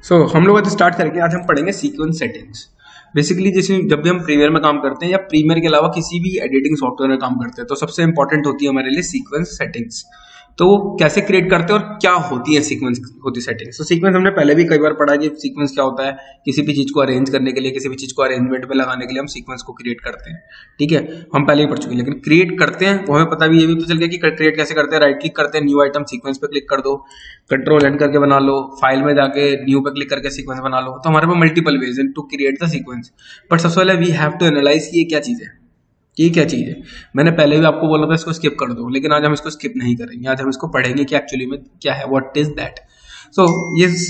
हम लोग आज स्टार्ट करेंगे। आज हम पढ़ेंगे सीक्वेंस सेटिंग्स। बेसिकली जैसे जब भी हम प्रीमियर में काम करते हैं या प्रीमियर के अलावा किसी भी एडिटिंग सॉफ्टवेयर में काम करते हैं तो सबसे इंपॉर्टेंट होती है हमारे लिए सीक्वेंस सेटिंग्स। तो वो कैसे क्रिएट करते हैं और क्या होती है सीक्वेंस होती सेटिंग्स। तो सीक्वेंस हमने पहले भी कई बार पढ़ा है कि सीक्वेंस क्या होता है। किसी भी चीज को अरेंज करने के लिए, किसी भी चीज को अरेंजमेंट में लगाने के लिए हम सीक्वेंस को क्रिएट करते हैं। ठीक है, हम पहले ही पढ़ चुके हैं। लेकिन क्रिएट करते हैं वो हमें पता भी, ये भी पता चल गया कि क्रिएट कैसे करते हैं। राइट क्लिक करते हैं, न्यू आइटम सीक्वेंस पे क्लिक कर दो, कंट्रोल एन करके बना लो, फाइल में जाके न्यू पे क्लिक करके सीक्वेंस बना लो। तो हमारे पास multiple ways to create the sequence. But सबसे पहले वी हैव टू एनालाइज कि ये क्या चीज है, ये क्या चीज है। मैंने पहले भी आपको बोला था इसको स्किप कर दो, लेकिन आज हम इसको स्किप नहीं करेंगे। आज हम इसको पढ़ेंगे कि एक्चुअली में क्या है, व्हाट इज दैट। सो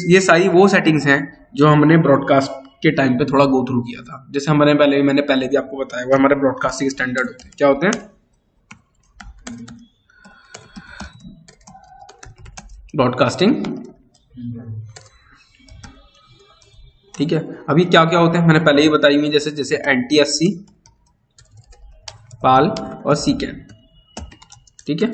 ये सारी वो सेटिंग्स हैं जो हमने ब्रॉडकास्ट के टाइम पे थोड़ा गो थ्रू किया था। जैसे मैंने पहले भी आपको बताया, वो हमारे ब्रॉडकास्टिंग स्टैंडर्ड होते हैं। क्या होते हैं? ब्रॉडकास्टिंग। ठीक है, अभी क्या क्या होते हैं मैंने पहले ही बताई हुई, जैसे जैसे NTSC, पाल और सीकैन। ठीक है,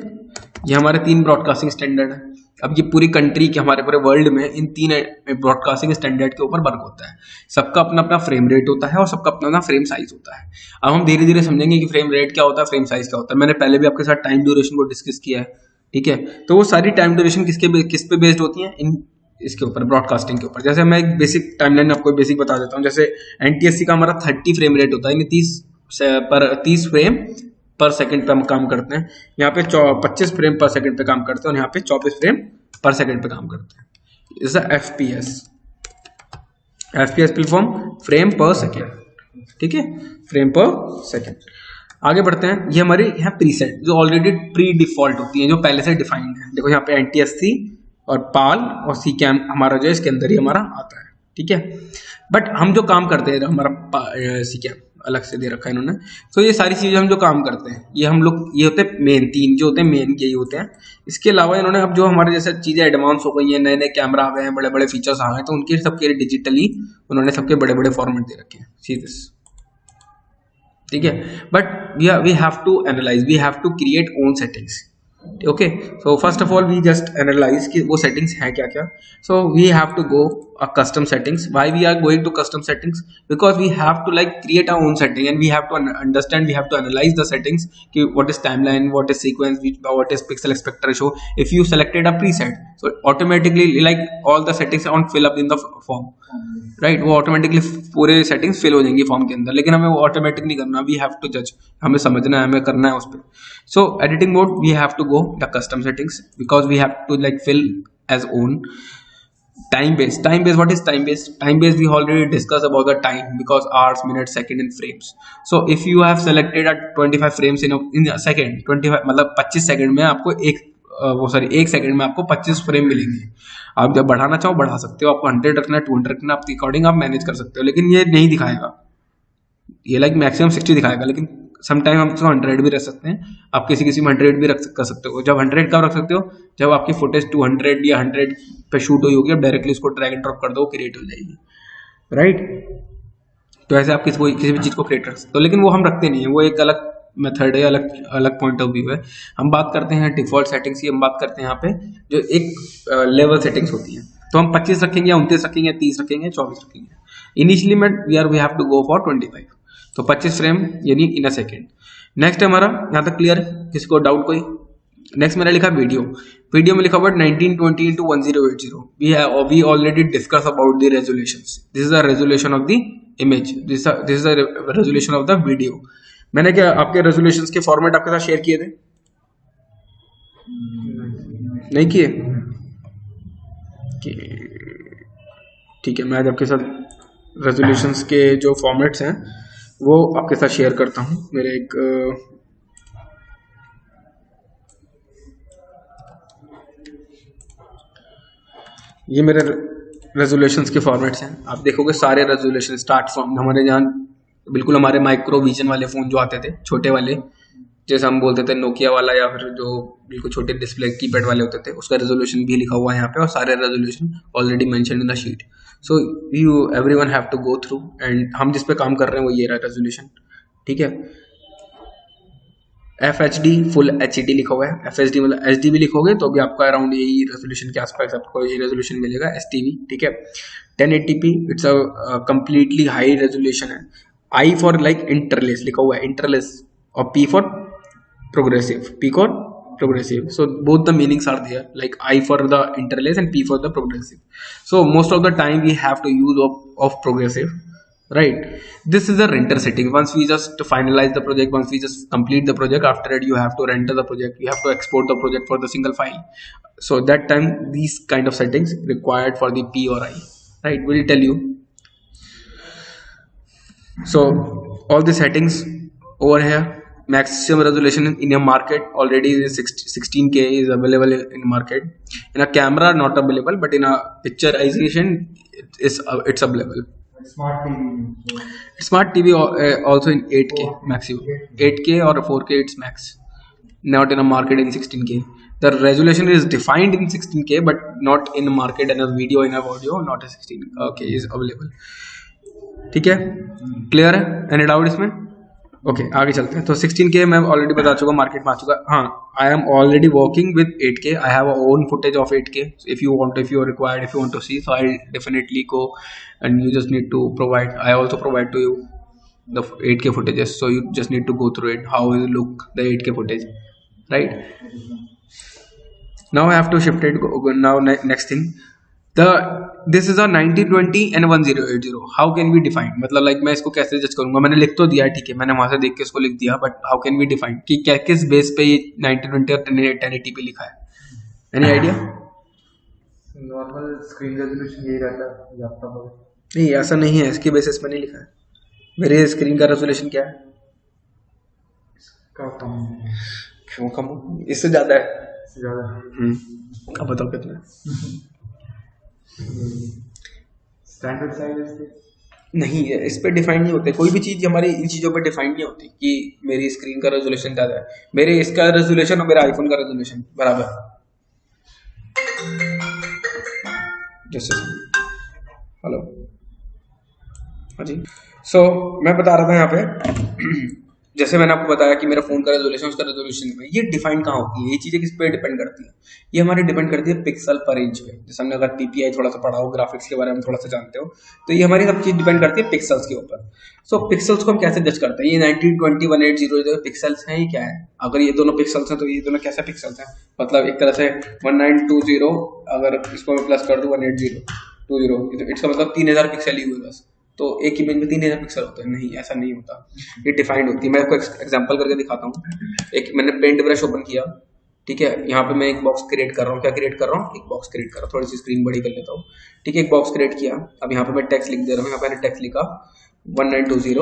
ये हमारे 3 ब्रॉडकास्टिंग स्टैंडर्ड है। अब ये पूरी कंट्री के, हमारे पूरे वर्ल्ड में इन 3 ब्रॉडकास्टिंग स्टैंडर्ड के ऊपर वर्क होता है। सबका अपना अपना फ्रेम रेट होता है और सबका अपना अपना फ्रेम साइज होता है। अब हम धीरे धीरे समझेंगे कि फ्रेम रेट क्या होता है, फ्रेम साइज क्या होता है। मैंने पहले भी आपके साथ टाइम ड्यूरेशन को डिस्कस किया है। ठीक है, तो वो सारी टाइम ड्यूरेशन किस पे बेस्ड होती है? इन इसके ऊपर, ब्रॉडकास्टिंग के ऊपर। जैसे मैं एक बेसिक टाइमलाइन आपको बेसिक बता देता हूँ। जैसे NTSC का हमारा 30 फ्रेम रेट होता है, यानी 30 फ्रेम पर सेकंड पे हम काम करते हैं। यहाँ पे 25 फ्रेम पर सेकंड पे काम करते हैं और यहाँ पे 24 फ्रेम पर सेकंड पे काम करते हैं। Is FPS। FPS full form frame पर सेकंड। ठीक है, फ्रेम पर सेकंड। आगे बढ़ते हैं। ये हमारी यहाँ प्रीसेट जो ऑलरेडी प्री डिफॉल्ट होती है, जो पहले से डिफाइंड है। देखो यहाँ पे NTSC और पाल और सीकैम हमारा जो है इसके अंदर ही हमारा आता है। ठीक है, बट हम जो काम करते हैं, हमारा सीकैम अलग से दे रखा है इन्होंने। तो ये सारी चीजें हम जो काम करते हैं, ये हम लोग, ये होते हैं मेन 3 जो होते हैं, मेन यही होते हैं। इसके अलावा इन्होंने अब जो हमारे जैसे चीजें एडवांस हो गई हैं, नए नए कैमरा आ गए हैं, बड़े बड़े फीचर्स आ गए हैं, तो उनके सबके डिजिटली उन्होंने सबके बड़े बड़े फॉर्मेट दे रखे हैं। See this. ठीक है, but we have to analyse, we have to create own settings. Okay, so first of all we just analyse कि वो सेटिंग्स हैं क्या क्या। So we have to go a custom settings. Why we are going to custom settings? Because we have to like create our own setting and we have to understand, we have to analyze the settings कि what is timeline, what is sequence, what is pixel aspect ratio. If you selected a preset, so automatically like all the settings won't fill up in the form, right? वो automatically पूरे settings fill हो जाएंगी form के अंदर, लेकिन हमें वो automatic नहीं करना। We have to judge, हमें समझना है, हमें करना है उस पर। So editing mode we have to go the custom settings because we have to like fill as own. Time based, what is time based? We already discussed about the time, because hours, minutes, second and frames. So if you have selected at 25 frames in a second, 25 मतलब 25 second में आपको एक second में आपको 25 frame मिलेंगे। आप जब बढ़ाना चाहो बढ़ा सकते हो, आपको 100 रखना है, 200 रखना है, आपके अकॉर्डिंग आप मैनेज कर सकते हो। लेकिन ये नहीं दिखाएगा, ये लाइक मैक्सिमम 60 दिखाएगा, लेकिन समटाइम हम इसको 100 भी रख सकते हैं। आप किसी में 100 भी कर सकते हो। जब 100 कब रख सकते हो? जब आपकी फुटेज 200 या 100 पे शूट हुई होगी, अब डायरेक्टली उसको ड्रैग एंड ड्रॉप कर दो, क्रिएट हो जाएगी, राइट। तो ऐसे आप किसी भी चीज को क्रिएट कर सकते हो, लेकिन वो हम रखते नहीं है, वो एक अलग मेथड है, अलग पॉइंट ऑफ व्यू है। हम बात करते हैं डिफॉल्ट सेटिंग्स की। हम बात करते हैं यहाँ पे जो एक लेवल सेटिंग्स होती है। तो हम 25 रखेंगे या 29 रखेंगे, 30 रखेंगे, 24 रखेंगे। इनिशियली में we have to go for 25, तो 25 फ्रेम यानी इन अ सेकेंड। नेक्स्ट हमारा यहाँ तक क्लियर है, किसी को डाउट कोई? नेक्स्ट मैंने लिखा वीडियो में लिखा हुआ 1920 into 1080। We already discuss about the resolutions. This is the resolution of the image, this is the resolution of the video. मैंने क्या आपके रेजोल्यूशंस के फॉर्मेट आपके साथ शेयर किए थे? नहीं किए? ठीक है, मैं आज आपके साथ रेजोल्यूशंस के जो फॉर्मेट्स हैं वो आपके साथ शेयर करता हूं। मेरे एक ये मेरे रेजोल्यूशंस के फॉर्मेट्स हैं। आप देखोगे सारे रेजोल्यूशन स्टार्ट फ्रॉम हमारे यहाँ बिल्कुल हमारे माइक्रो विजन वाले फोन जो आते थे, छोटे वाले, जैसे हम बोलते थे नोकिया वाला, या फिर जो बिल्कुल छोटे डिस्प्ले कीपैड वाले होते थे, उसका रेजोल्यूशन भी लिखा हुआ है यहाँ पे, और सारे resolution already mention in the sheet. So you everyone have to go through, and हम जिस पे काम कर रहे हैं वो ये रहा रेजोल्यूशन। ठीक है, FHD फुल HD लिखा हुआ है, FHD मतलब HD भी लिखोगे तो भी आपका अराउंड यही रेजोल्यूशन के आसपास आपको यही रेजोल्यूशन मिलेगा STV, ठीक है। 1080p it's a completely high resolution है। I फॉर लाइक इंटरलेस लिखा हुआ है, इंटरलेस, और P for progressive, P for progressive. So both the meanings are there, like I for the interlace and P for the progressive. So most of the time we have to use of progressive, right? This is a render setting. Once we just finalize the project, once we just complete the project, after that you have to render the project, you have to export the project for the single file. So that time these kind of settings required for the P or I, right? Will tell you. So all the settings over here. Maximum resolution in a market already is 16K is available in market. In a camera not available, but in a picturization it's available. Smart TV also in 8K maximum, 8K or 4K it's max, not in a market in 16K. The resolution is defined in 16K but not in a market, and a video in a audio not a 16K is available. ठीक है, clear है? Any doubt इसमें? Okay आगे चलते हैं। तो 16K मैं already बता चुका, मार्केट में आ चुका। हाँ, I am already working with 8K, I have own footage of 8K, if you want, if you are required, if you want to see, so I definitely go and you just need to provide, I also provide to you the 8K footages, so you just need to go through it, how will look the 8K footage, right? Now I have to shift it, now next thing, this is a 1920 and 1080, how can we define, मतलब like मैं इसको कैसे जज करूंगा? मैंने लिख तो दिया है, ठीक है, मैंने वहां से देख के इसको लिख दिया, but how can we define कि क्या किस बेस पे ये 1920 और 1080 पे लिखा है? Any idea? Normal screen resolution यही रहता है लैपटॉप में? नहीं, ऐसा नहीं है, इसके बेसिस पे नहीं लिखा है। मेरे स्क्रीन का रेजोल्यूशन क्या है? इसका कम। क्यों कम? इससे ज्यादा है। इससे ज्यादा? अब बताओ कितना? स्टैंडर्ड साइज नहीं है, इस पे डिफाइन नहीं होते, कोई भी चीज हमारी इन चीजों पे डिफाइन नहीं होती कि मेरी स्क्रीन का रेजोल्यूशन ज्यादा है, मेरे इसका रेजोल्यूशन और मेरा आईफोन का रेजोल्यूशन बराबर है। जैसे हेलो, हाँ जी। सो मैं बता रहा था यहाँ पे जैसे मैंने आपको बताया कि मेरा फोन का रेजोल्यूशन, उसका रेजोल्यूशन में ये डिफाइन कहाँ होती है? ये चीजें किस पे डिपेंड करती है? ये हमारी डिपेंड करती है पिक्सल पर इंच पे। जैसे हमने अगर PPI थोड़ा सा पढ़ा हो, ग्राफिक्स के बारे में थोड़ा सा जानते हो, तो ये हमारी सब चीज डिपेंड करती है पिक्सल्स के ऊपर। सो पिक्सल्स को हम कैसे जज करते हैं? ये 1920 180 जो पिक्सल्स हैं, ये क्या है? अगर ये दोनों पिक्सल्स हैं तो ये दोनों कैसे पिक्सल्स हैं? मतलब एक तरह से 1920 अगर इसको मैं प्लस कर दूं 1820, इसका मतलब 3000 पिक्सल ही हुए बस, तो एक इमेज में 3000 पिक्सल होते हैं? नहीं, ऐसा नहीं होता, ये डिफाइंड होती है। मैं आपको एग्जांपल करके दिखाता हूँ। एक मैंने पेंट ब्रश ओपन किया, ठीक है, यहाँ पे मैं एक बॉक्स क्रिएट कर रहा हूँ। क्या क्रिएट कर रहा हूँ? एक बॉक्स क्रिएट कर रहा हूँ। थोड़ी सी स्क्रीन बड़ी कर लेता हूँ, ठीक है। एक बॉक्स क्रिएट किया, अब यहाँ पे मैं टेक्स्ट लिख दे रहा हूँ। यहाँ पे मैंने टेक्स्ट लिखा 1920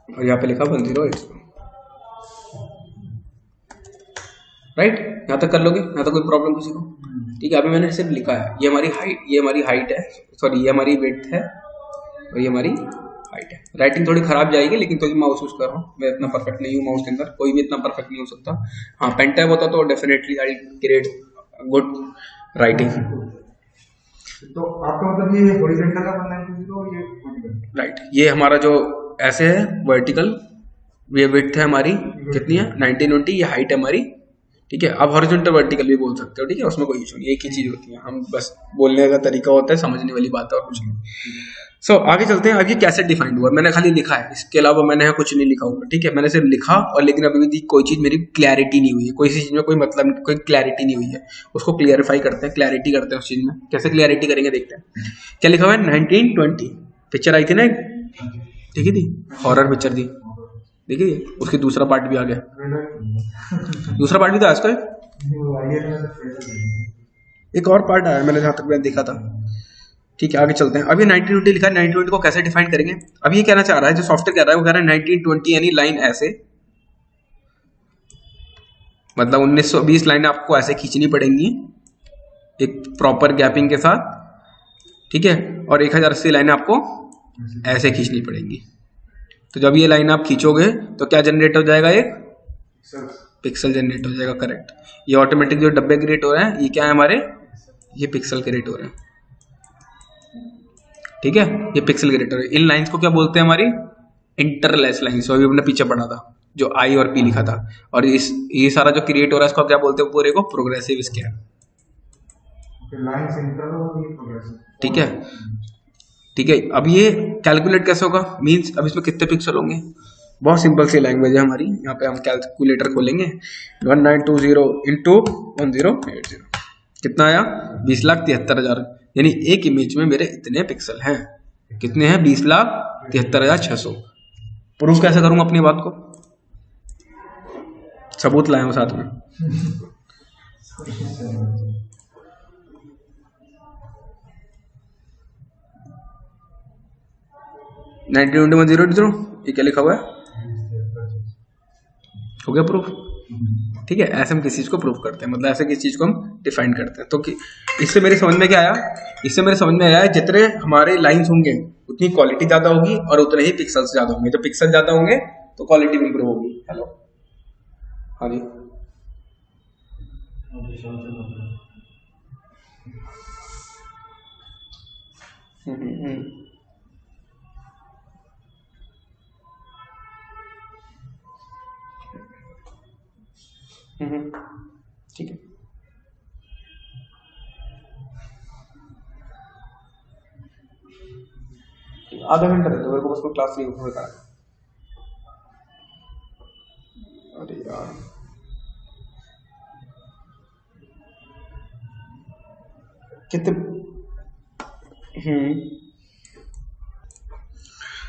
और यहाँ पे लिखा 1080, राइट? यहाँ तक कर लोगे? यहाँ तक कोई प्रॉब्लम किसी को? ठीक है, अभी मैंने सिर्फ लिखा है, ये हमारी हाइट है, सॉरी ये हमारी विड्थ है और ये हमारी हाइट है। राइटिंग थोड़ी खराब जाएगी, लेकिन तो माउस यूज कर रहा हूँ, मैं इतना परफेक्ट नहीं हूँ माउस के अंदर, कोई भी इतना परफेक्ट नहीं हो सकता। हाँ, पेन टैब होता तो definitely I create good writing. तो आपका मतलब ये हॉरिजॉन्टल का 1920 और ये वर्टिकल, राइट? ये हमारा जो ऐसे है वर्टिकल, ये विड्थ है हमारी कितनी है 1920, ये हाइट है हमारी, ठीक है। अब हॉरिजॉन्टल वर्टिकल भी बोल सकते हो, ठीक है, उसमें कोई इशू नहीं, एक ही चीज होती है, हम बस बोलने का तरीका होता है, समझने वाली बात है और कुछ नहीं। सो आगे चलते हैं। अब ये कैसे डिफाइंड हुआ? मैंने खाली लिखा है, इसके अलावा मैंने यहाँ कुछ नहीं लिखा हुआ, ठीक है, मैंने सिर्फ लिखा और, लेकिन अभी भी कोई चीज मेरी क्लैरिटी नहीं हुई है, कोई चीज में कोई मतलब कोई क्लैरिटी नहीं हुई है, उसको क्लियरिफाई करते हैं, क्लैरिटी करते हैं उस चीज में। कैसे क्लैरिटी करेंगे देखते हैं। क्या लिखा हुआ है? 1920 पिक्चर आई थी ना, ठीक है थी, हॉरर पिक्चर थी, देखिए उसकी दूसरा पार्ट भी आ गया, दूसरा पार्ट भी था इसका, एक और पार्ट आया मैंने जहां तक मैंने देखा था, ठीक है। आगे चलते हैं। अब ये 1920 लिखा है, 1920 को कैसे डिफाइन करेंगे? अब ये कहना चाह रहा है, जो सॉफ्टवेयर कह रहा है वो कह रहा है 1920 यानी लाइन ऐसे, मतलब 1920 लाइन आपको ऐसे खींचनी पड़ेंगी एक प्रॉपर गैपिंग के साथ, ठीक है, और 1080 लाइनें आपको ऐसे खींचनी पड़ेंगी। तो जब ये लाइन आप खींचोगे तो क्या जनरेट हो जाएगा? एक पिक्सल जनरेट हो जाएगा, करेक्ट। ये ऑटोमेटिक जो डब्बे क्रिएट हो रहे हैं, ये क्या है हमारे? ये पिक्सल क्रिएट हो रहे हैं, ठीक है, ये पिक्सल क्रिएट हो रहे हैं। इन लाइंस को क्या बोलते हैं? हमारी इंटरलेस लाइंस। अभी हमने पीछे पढ़ा था, जो आई और पी लिखा था, और ये सारा जो क्रिएट हो रहा है इसको क्या बोलते हैं पूरे को, प्रोग्रेसिव स्केल। ठीक है, ठीक है। अब ये कैलकुलेट कैसे होगा, मींस अब इसमें कितने पिक्सल होंगे, बहुत सिंपल सी लैंग्वेज है हमारी। यहाँ पे हम कैलकुलेटर खोलेंगे, 1920 इंटू 1080 कितना आया, 20,73,000, यानी एक इमेज में मेरे इतने पिक्सल हैं। कितने हैं, 20,73,600। प्रूफ कैसे करूंगा अपनी बात को, सबूत लाए हो साथ में। ये क्या लिखा हुआ है, हो गया प्रूफ। ठीक है, ऐसे हम किसी चीज को प्रूफ करते हैं, मतलब ऐसे किसी चीज को हम डिफाइन करते हैं। तो इससे मेरे समझ में क्या आया, इससे मेरे समझ में आया है जितने हमारे लाइंस होंगे उतनी क्वालिटी ज्यादा होगी और उतने ही पिक्सल्स ज्यादा होंगे। जब पिक्सल ज्यादा होंगे तो क्वालिटी भी इंप्रूव होगी। हेलो, हाँ जी, ठीक है। आधा घंटा दे दो मेरे को, बस क्लास नहीं होता। अरे यार, कितने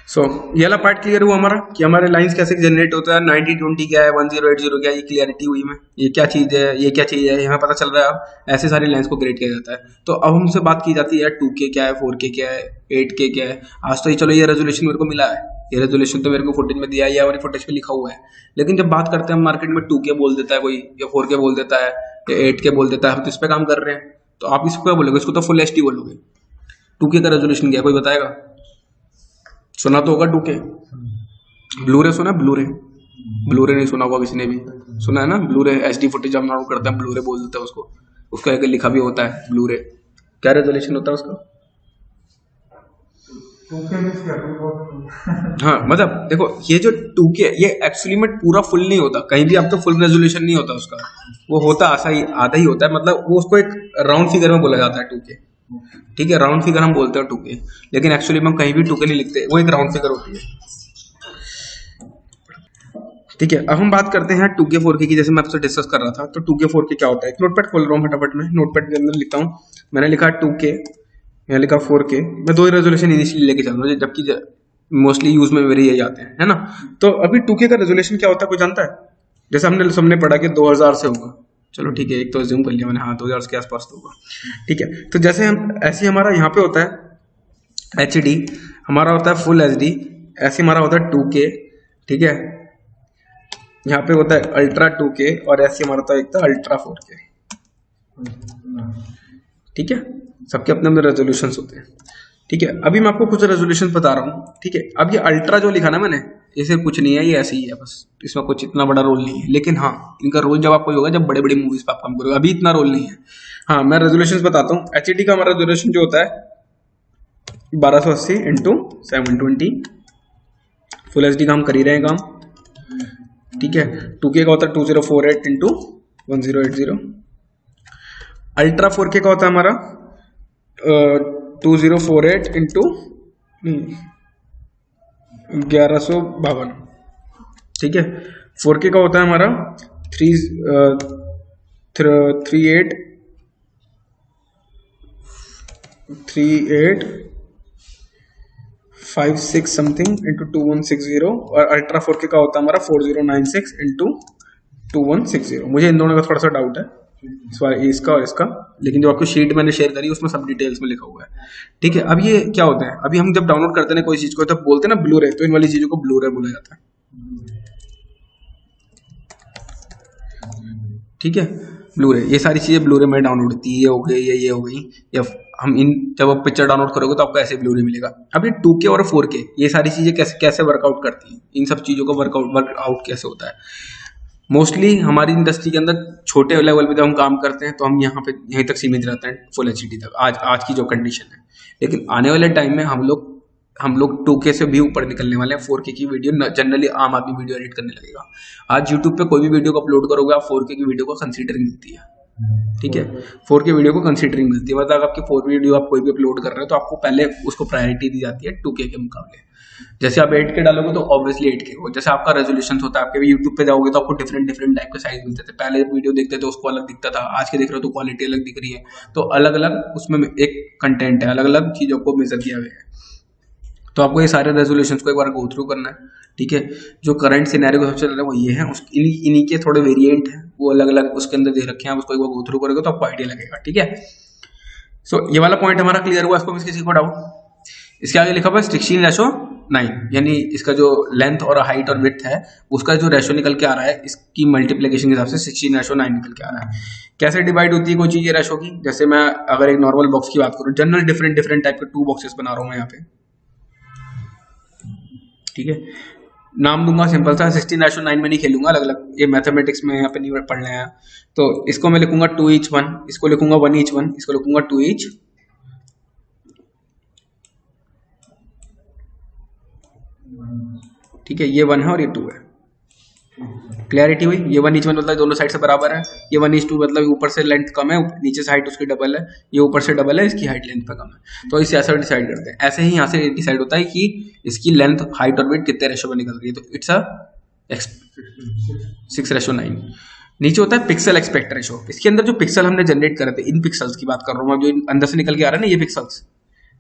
सो ये वाला पार्ट क्लियर हुआ हमारा कि हमारे लाइंस कैसे जनरेट होता है, 90-20 क्या है, 1080 क्या है, ये क्लियरिटी हुई में, ये क्या चीज है, ये क्या चीज है, यहाँ पता चल रहा है। अब ऐसे सारी लाइंस को क्रिएट किया जाता है। तो अब हमसे बात की जाती है 2K क्या है, 4K क्या है, 8K क्या है। आज तो ये चलो ये रेजोल्यूशन मेरे को मिला है, ये रेजोल्यूशन तो मेरे को फुटेज में दिया है, हमारी फुटेज पे लिखा हुआ है। लेकिन जब बात करते हैं मार्केट में 2K बोल देता है कोई, या 4K बोल देता है, या 8K बोल देता है, हम तो इस पे काम कर रहे हैं। तो आप इसको क्या बोलोगे, इसको तो फुल HD बोलोगे। 2K का रेजोल्यूशन क्या है, कोई बताएगा? सुना तो होगा 2K। ब्लूरे सुना, ब्लूरे ब्लूरे नहीं सुना होगा किसी ने भी, सुना है ना? ब्लूरे HD फुटेज हम डाउनलोड करते हैं, ब्लूरे बोल देते हैं उसको। उसका एक लिखा भी होता है ब्लूरे। क्या रेजोल्यूशन होता है उसका? हाँ, मतलब देखो ये जो 2K ये एक्चुअली में पूरा फुल नहीं होता, कहीं भी आपका फुल रेजोल्यूशन नहीं होता उसका, वो होता आधा ही होता है। मतलब वो उसको एक राउंड फिगर में बोला जाता है 2K। ठीक है, राउंड फिगर हम बोलते हैं 2K, लेकिन एक्चुअली में हम कहीं भी 2K नहीं लिखते, वो एक राउंड फिगर होती है। ठीक है, अब हम बात करते हैं 2K 4K की, जैसे मैं आपसे डिस्कस कर रहा था। तो 2K 4K क्या होता है, नोटपैड खोल रहा हूँ फटाफट में, नोटपैड के अंदर लिखता हूँ। मैंने लिखा 2K, मैंने लिखा 4K। मैं दो ही रेजोल्यूशन इनिशियली लेके चल रहा हूँ, जबकि मोस्टली यूज में मेरे यही आते हैं, है ना? तो अभी 2K का रेजोल्यूशन क्या होता है, कोई जानता है? जैसे हमने सबने पढ़ा कि 2000 से होगा, चलो ठीक है, एक तो ज्यूम कर लिया मैंने, हाँ 2000 के आसपास तो होगा। ठीक है, तो जैसे हम ऐसे हमारा यहाँ पे होता है HD, हमारा होता है फुल HD, ऐसे हमारा होता है 2K। ठीक है, यहाँ पे होता है अल्ट्रा 2K, और ऐसे हमारा होता है एक अल्ट्रा 4K। ठीक है, सबके अपने अपने रेजोल्यूशन होते हैं। ठीक है, अभी मैं आपको कुछ रेजोल्यूशन बता रहा हूँ। ठीक है, अब ये अल्ट्रा जो लिखा ना मैंने, ये सिर्फ कुछ नहीं है, ये ऐसे ही है बस, इसमें कुछ इतना बड़ा रोल नहीं है। लेकिन हाँ, इनका रोल जब आपको होगा जब बड़े बड़ी मूवीज पे आप काम करोगे, अभी इतना रोल नहीं है। हाँ, मैं रेजोल्यूशन बताता हूँ। HD का हमारा रेजोल्यूशन जो होता है 1280 इंटू 720। फुल HD का हम कर ही रहे हैं काम। ठीक है, 2K का होता है 2048 इंटू 1080। अल्ट्रा 4K का होता है हमारा 2048 इंटू 1152। ठीक है, 4K का होता है हमारा 3856 समथिंग इंटू 2160, और अल्ट्रा 4K का होता है हमारा 4096 इंटू 2160। मुझे इन दोनों का थोड़ा सा डाउट है, इसका और इसका, लेकिन जो आपको शीट मैंने शेयर करी उसमें सब डिटेल्स में लिखा हुआ है। ठीक है, अब ये क्या होता है, अभी हम जब डाउनलोड करते हैं कोई चीज को, तब बोलते हैं ना ब्लू रे, तो इन वाली चीजों को ब्लू रे बोला जाता है। ठीक है, ब्लू रे, ये सारी चीजें ब्लू रे में डाउनलोड होती है। ये हो गई, ये हो गई, या हम इन जब आप पिक्चर डाउनलोड करोगे तो आपको ऐसे ब्लू रे मिलेगा। अब ये 2K और 4K ये सारी चीजें कैसे वर्कआउट करती हैं, इन सब चीजों का वर्कआउट कैसे होता है। मोस्टली हमारी इंडस्ट्री के अंदर छोटे लेवल पे जब हम काम करते हैं तो हम यहीं तक सीमित रहते हैं, फुल HD तक, आज की जो कंडीशन है। लेकिन आने वाले टाइम में हम लोग हम लोग 2K से भी ऊपर निकलने वाले हैं। 4K की वीडियो जनरली आम आदमी वीडियो एडिट करने लगेगा। आज यूट्यूब पे कोई भी वीडियो को अपलोड करोगे आप 4K की वीडियो को कंसीडरिंग मिलती है, ठीक है। 4K वीडियो को कंसीडरिंग मिलती है, मतलब अगर आपकी 4K वीडियो आप कोई भी अपलोड कर रहे हो तो आपको पहले उसको प्रायोरिटी दी जाती है 2K के मुकाबले। जैसे आप 8K डालोगे तो ऑब्वियसली 8K हो। जैसे आपका रेजोल्यूशन होता है, आपके यूट्यूब पे जाओगे तो आपको डिफरेंट डिफरेंट टाइप के साइज मिलते थे। पहले जब वीडियो देखते थे उसको अलग दिखता था, आज के देख रहे हो तो क्वालिटी अलग दिख रही है। तो अलग अलग उसमें एक कंटेंट है, अलग अलग चीजों को मेजर किया गया है। तो आपको ये सारे रेजोल्यूशन को एक बार गो थ्रू करना है, ठीक है। जो करंट सिनेरियो को सबसे चल रहा है वो ये है, इन्हीं के थोड़े वेरिएंट हैं, वो अलग अलग उसके अंदर दे रखे हैं। आप उसको एक बार गो थ्रू करोगे तो आपको आइडिया लगेगा, ठीक है। सो ये वाला पॉइंट हमारा क्लियर हुआ। इसको किसी को डाउट? इसके आगे लिखा हुआ है 16:9, यानी इसका जो लेंथ और हाइट और विड्थ है उसका जो रेशो निकल के आ रहा है, इसकी मल्टीप्लिकेशन के हिसाब से 16:9 निकल के आ रहा है। कैसे डिवाइड होती है कोई चीज ये रेशो की? जैसे मैं अगर एक नॉर्मल बॉक्स की बात करूं, जनरल डिफरेंट डिफरेंट टाइप के 2 बॉक्सेस बना रहा हूं मैं यहाँ पे, ठीक है। नाम दूंगा सिंपल सा, 16:9 में नहीं खेलूंगा अलग अलग, ये मैथमेटिक्स में यहाँ पे नहीं पढ़ना है। तो इसको मैं लिखूंगा 2 each 1, इसको लिखूंगा 1 each 1, इसको लिखूंगा 2 each, ठीक है। ये 1 है और ये 2 है। क्लियरिटी हुई? ये 1 each 1 मतलब दोनों साइड से बराबर है। ये 1 each 2 मतलब ऊपर से लेंथ कम है, नीचे से हाइट उसकी डबल है। ये ऊपर से डबल है, इसकी हाइट लेंथ पे कम है। तो इसे ऐसा डिसाइड करते हैं। ऐसे ही यहाँ से डिसाइड होता है कि इसकी लेंथ, हाइट और वेट कितने रेशो में निकल रही है। तो इट्स अ 6:9। नीचे होता है पिक्सल एक्सपेक्ट रेशो। इसके अंदर जो पिक्सल हमने जनरेट करे थे, इन पिक्सल्स की बात कर रहा हूँ, जो अंदर से निकल के आ रहा है ना, ये पिक्सल्स,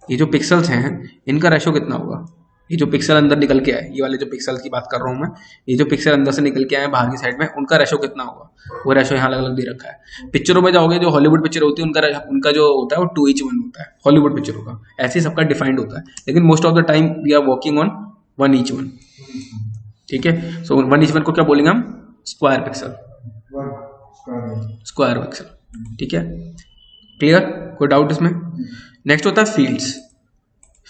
ये जो पिक्सल्स हैं इनका रेशो कितना होगा? ये जो पिक्सल अंदर निकल के आए, ये वाले जो पिक्सल की बात कर रहा हूँ मैं, ये जो पिक्सल अंदर से निकल के आए बाहर की साइड में, उनका रेशो कितना होगा? वो रेशो यहाँ अलग अलग दे रखा है। पिक्चरों में जाओगे, जो हॉलीवुड पिक्चर होती है उनका जो होता है वो 2 each 1 होता है, हॉलीवुड पिक्चरों का। ऐसे ही सबका डिफाइंड होता है, लेकिन most of the time we are working on 1 each 1, ठीक है। सो 1 each 1 को क्या बोलेंगे हम? स्क्वायर पिक्सल, स्क्वायर पिक्सल, ठीक है। क्लियर? कोई डाउट इसमें? नेक्स्ट होता है फील्ड्स।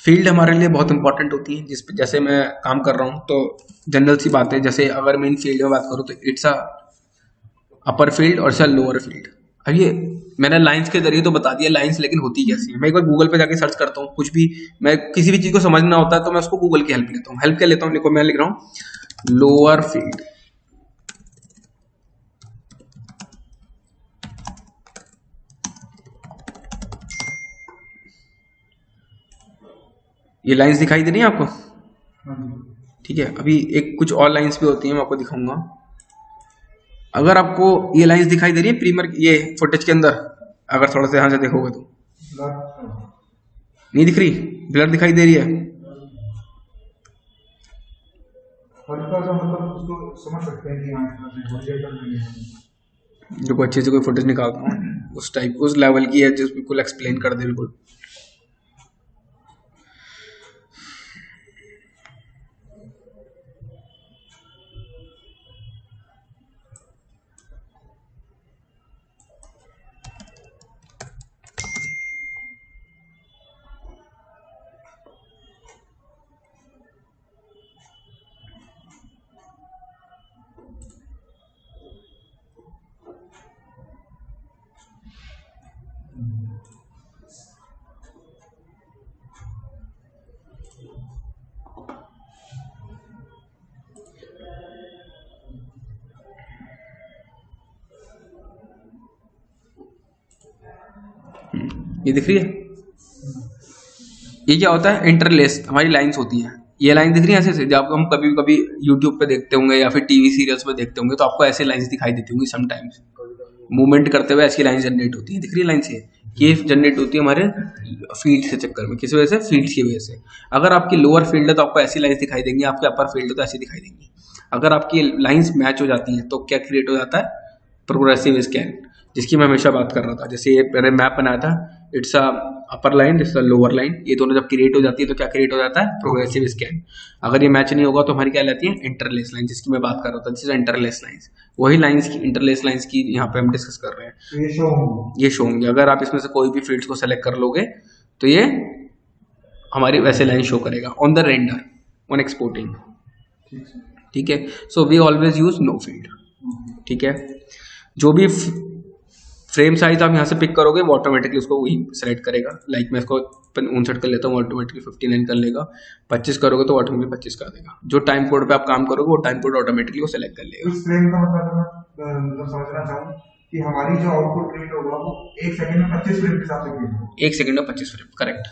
फील्ड हमारे लिए बहुत इंपॉर्टेंट होती है, जैसे मैं काम कर रहा हूँ तो जनरल सी बात है। जैसे अगर मैं इन फील्ड में बात करूँ तो इट्स अ अपर फील्ड और इट्स लोअर फील्ड। अब ये मैंने लाइंस के जरिए तो बता दिया लाइंस, लेकिन होती कैसी है? मैं एक बार गूगल पे जाके सर्च करता हूँ, कुछ भी मैं किसी भी चीज को समझना होता है तो मैं उसको गूगल की हेल्प लेता हूँ। हेल्प क्या लेता हूँ? देखो मैं लिख रहा हूँ लोअर फील्ड, ये लाइंस दिखाई दे रही है आपको? ठीक है। अभी एक कुछ और लाइंस भी होती हैं, मैं आपको दिखाऊंगा। अगर आपको ये लाइंस दिखाई दे रही है प्रीमियर ये फुटेज के अंदर, अगर थोड़ा सा ध्यान से देखोगे तो नहीं दिख रही, ब्लर दिखाई दे रही है। जो अच्छे से कोई फुटेज निकालता हूँ उस टाइप, उस लेवल की है जो बिल्कुल एक्सप्लेन कर दे बिल्कुल। ये दिख रही है? ये क्या होता है? इंटरलेस हमारी लाइंस होती हैं। ये लाइन दिख रही है ऐसे से, जब हम कभी कभी यूट्यूब पे देखते होंगे या फिर टीवी सीरियल्स में देखते होंगे तो आपको ऐसे लाइंस दिखाई देती होंगी। समटाइम्स मूवमेंट करते हुए ऐसी लाइन जनरेट होती है, दिख रही है लाइन से? ये जनरेट होती है हमारे फील्ड के चक्कर में। किस वजह से? फील्ड की वजह से। अगर आपकी लोअर फील्ड है तो आपको ऐसी लाइंस दिखाई देंगी, आपके अपर फील्ड है तो ऐसी दिखाई देंगी। अगर आपकी लाइंस मैच हो जाती हैं तो क्या क्रिएट हो जाता है? प्रोग्रेसिव स्कैन, जिसकी मैं हमेशा बात कर रहा था। जैसे ये मैंने मैप बनाया था, it's a upper line, it's a lower line, ये दोनों जब क्रिएट हो जाती है तो क्या क्रिएट हो जाता है? Progressive scan. अगर ये मैच नहीं होगा तो हमारी क्या रहती है? इंटरलेस लाइन, जिसकी मैं बात कर रहा था। This is interlace lines. वही लाइंस की, इंटरलेस लाइंस की यहाँ पे हम डिस्कस कर रहे हैं। ये शो होंगे। अगर आप इसमें से कोई भी फील्ड्स को सेलेक्ट कर लोगे तो ये हमारी वैसे लाइन शो करेगा on the render, on exporting, ठीक है। So we always use no field, ठीक है। जो भी फ्रेम साइज आप यहाँ से पिक करोगे वो ऑटोमेटिकली उसको वही सेलेक्ट करेगा। लाइक मैं इसको 59 कर लेता हूँ, ऑटोमेटिकली 59 कर लेगा। 25 करोगे तो ऑटोमेटिकली 25 कर देगा। जो टाइम कोड पे आप काम करोगे वो टाइम कोड ऑटोमेटिकली वो सेलेक्ट कर लेगा। इस फ्रेम का मतलब समझना चाहूँ कि हमारी जो आउटपुट रेट होगा वो 1 सेकंड में 25 फ्रेम के हिसाब से क्रिएट होगा। 1 सेकंड में 25 फ्रेम, करेक्ट।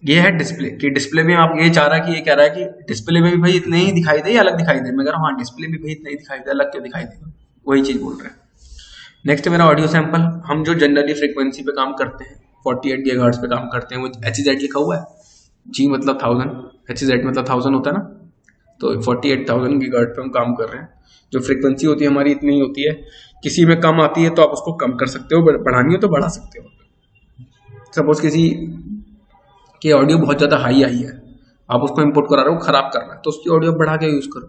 ये है डिस्प्ले कि डिस्प्ले में आप ये चाह रहा है कि ये कह रहा है कि डिस्प्ले में भी भाई इतने ही दिखाई दे या अलग दिखाई दे। मैं कह रहा हूँ हाँ डिस्प्ले में भी इतना ही दिखाई दे, अलग क्यों दिखाई देगा, वही चीज बोल रहे हैं। नेक्स्ट मेरा ऑडियो सैंपल। हम जो जनरली फ्रीक्वेंसी पे काम करते हैं 48 गीगाहर्ट्ज पे काम करते हैं, वो HZ लिखा हुआ है। G मतलब 1000, HZ मतलब 1000 होता है ना, तो 48,000 गीगाहर्ट्ज पे हम काम कर रहे हैं। जो फ्रीक्वेंसी होती है हमारी इतनी ही होती है। किसी में कम आती है तो आप उसको कम कर सकते हो, बढ़ानी हो तो बढ़ा सकते हो। सपोज किसी की ऑडियो बहुत ज़्यादा हाई आई है, आप उसको इम्पोर्ट करा रहे हो, खराब कर रहा है, तो उसकी ऑडियो बढ़ा के यूज़ करो,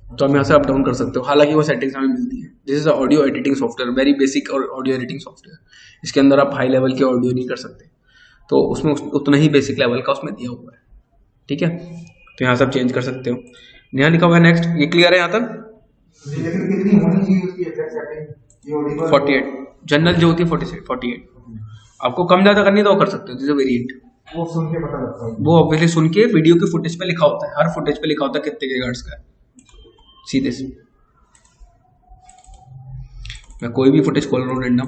तो हम यहाँ से अप डाउन कर सकते हो। हालांकि वो सेटिंग्स हमें मिलती है। This is audio editing software, very basic और ऑडियो एडिटिंग सॉफ्टवेयर। इसके अंदर आप हाई लेवल की ऑडियो नहीं कर सकते, तो उसमें उतना ही बेसिक लेवल का उसमें दिया हुआ है, ठीक है। तो यहाँ सब चेंज कर सकते हो। यहाँ लिखा हुआ है नेक्स्ट, ये क्लियर है यहाँ तक? लेकिन कितनी होनी चाहिए उसकी एग्जैक्ट सेटिंग? ये ऑडियो 48 जनरल जो होती है 48। आपको कम ज़्यादा करनी है तो वो कर सकते हो, जैसे वेरिएंट वो सुन के पता लगता है। वो ऑब्वियसली सुन के वीडियो की फुटेज पे लिखा होता है, हर फुटेज पे लिखा होता है कितने गीगाहर्ट्ज का है, सीधे से। मैं कोई भी फुटेज खोल रहा हूँ रैंडम,